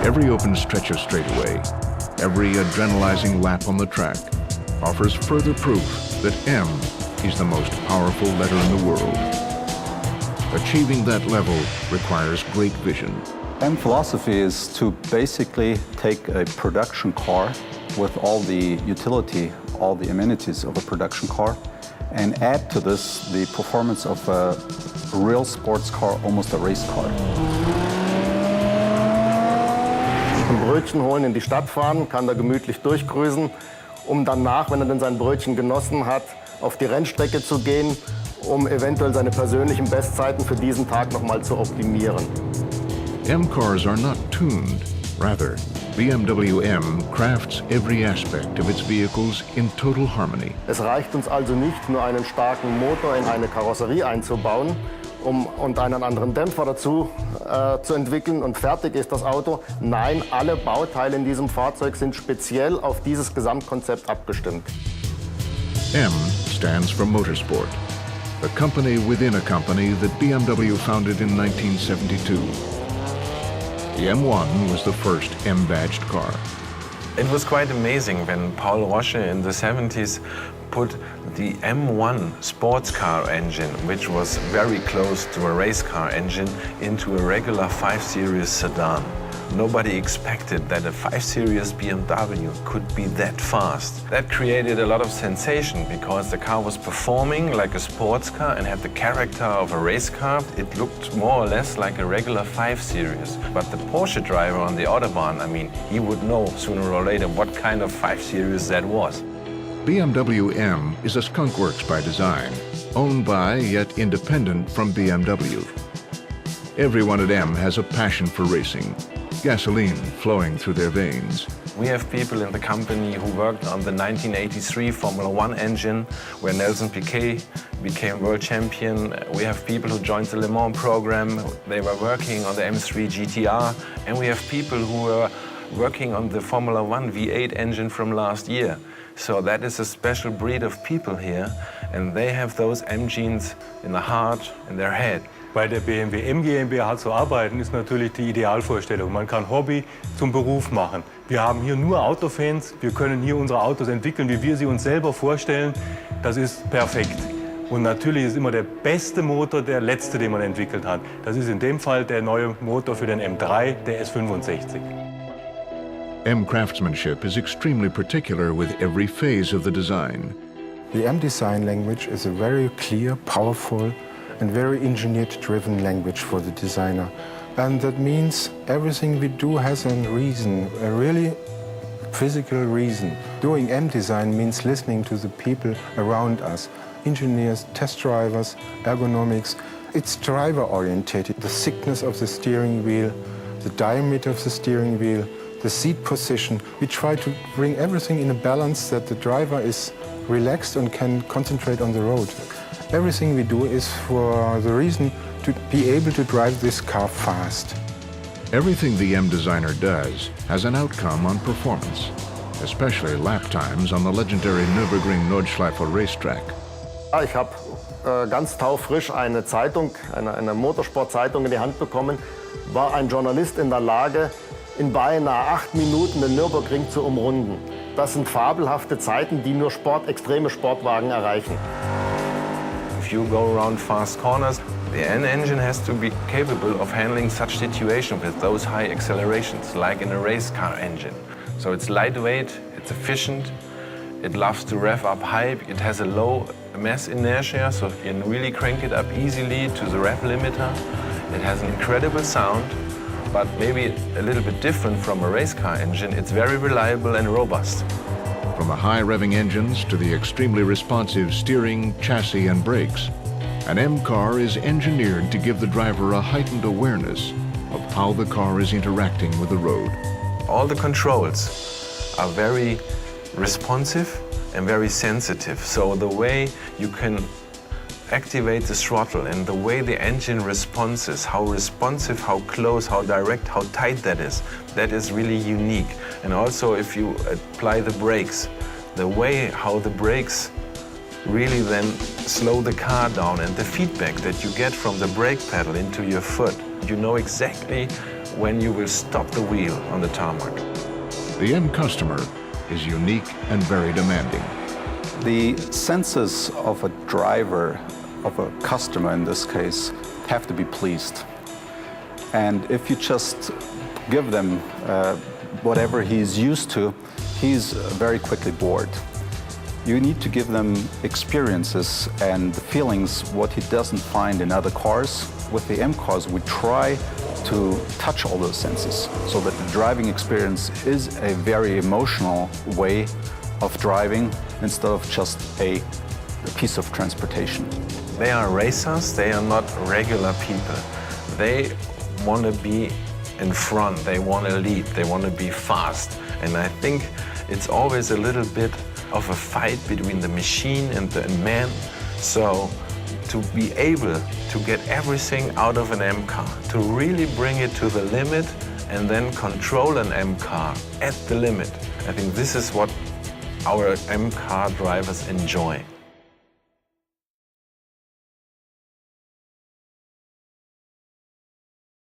Every open stretch of straightaway, every adrenalizing lap on the track offers further proof that M is the most powerful letter in the world. Achieving that level requires great vision. M philosophy is to basically take a production car with all the utility, all the amenities of a production car, and add to this the performance of a real sports car, almost a race car. Ein Brötchen holen, in die Stadt fahren, kann da gemütlich durchgrüßen, um danach, wenn er dann sein Brötchen genossen hat, auf die Rennstrecke zu gehen, um eventuell seine persönlichen Bestzeiten für diesen Tag nochmal zu optimieren. M cars are not tuned. Rather, BMW M crafts every aspect of its vehicles in total harmony. Es reicht uns also nicht, nur einen starken Motor in eine Karosserie einzubauen, und einen anderen Dämpfer dazu zu entwickeln und fertig ist das Auto. Nein, alle Bauteile in diesem Fahrzeug sind speziell auf dieses Gesamtkonzept abgestimmt. M stands for Motorsport, a company within a company that BMW founded in 1972. The M1 was the first M-badged car. It was quite amazing when Paul Roche in the 70s put the M1 sports car engine, which was very close to a race car engine, into a regular 5 Series sedan. Nobody expected that a 5 Series BMW could be that fast. That created a lot of sensation because the car was performing like a sports car and had the character of a race car. It looked more or less like a regular 5 Series. But the Porsche driver on the Autobahn, I mean, he would know sooner or later what kind of 5 Series that was. BMW M is a skunkworks by design, owned by yet independent from BMW. Everyone at M has a passion for racing, gasoline flowing through their veins. We have people in the company who worked on the 1983 Formula One engine, where Nelson Piquet became world champion. We have people who joined the Le Mans program. They were working on the M3 GTR. And we have people who were working on the Formula One V8 engine from last year. So that is a special breed of people here, and they have those M genes in the heart, in their head. Bei der BMW M GmbH zu arbeiten, ist natürlich die Idealvorstellung. Man kann Hobby zum Beruf machen. Wir haben hier nur Autofans. Wir können hier unsere Autos entwickeln, wie wir sie uns selber vorstellen. Das ist perfekt. Und natürlich ist immer der beste Motor der letzte, den man entwickelt hat. Das ist in dem Fall der neue Motor für den M3, der S65. M craftsmanship is extremely particular with every phase of the design. The M design language is a very clear, powerful, and very engineer-driven language for the designer. And that means everything we do has a reason, a really physical reason. Doing M design means listening to the people around us, engineers, test drivers, ergonomics. It's driver-oriented. The thickness of the steering wheel, the diameter of the steering wheel, the seat position. We try to bring everything in a balance that the driver is relaxed and can concentrate on the road. Everything we do is for the reason to be able to drive this car fast. Everything the M designer does has an outcome on performance, especially lap times on the legendary Nürburgring Nordschleife racetrack. Ich habe ganz taufrisch eine Zeitung, eine Motorsportzeitung in die Hand bekommen, war ein Journalist in der Lage, in beinahe 8 Minuten den Nürburgring zu umrunden. Das sind fabelhafte Zeiten, die nur extreme Sportwagen erreichen. If you go around fast corners, the N engine has to be capable of handling such situations with those high accelerations, like in a race car engine. So it's lightweight, it's efficient, it loves to rev up high, it has a low mass inertia, so you can really crank it up easily to the rev limiter. It has an incredible sound, but maybe a little bit different from a race car engine. It's very reliable and robust. From the high-revving engines to the extremely responsive steering, chassis, and brakes, an M car is engineered to give the driver a heightened awareness of how the car is interacting with the road. All the controls are very responsive and very sensitive. So the way you can activate the throttle and the way the engine responses, how responsive, how close, how direct, how tight that is really unique. And also if you apply the brakes, the way how the brakes really then slow the car down and the feedback that you get from the brake pedal into your foot, You know exactly when you will stop the wheel on the tarmac. The end customer is unique and very demanding. The senses of a driver, of a customer in this case, have to be pleased. And if you just give them whatever he's used to, he's very quickly bored. You need to give them experiences and feelings what he doesn't find in other cars. With the M cars, we try to touch all those senses so that the driving experience is a very emotional way of driving instead of just a piece of transportation. They are racers, they are not regular people. They want to be in front, they want to lead, they want to be fast. And I think it's always a little bit of a fight between the machine and the man. So to be able to get everything out of an M car, to really bring it to the limit and then control an M car at the limit, I think this is what our M car drivers enjoy.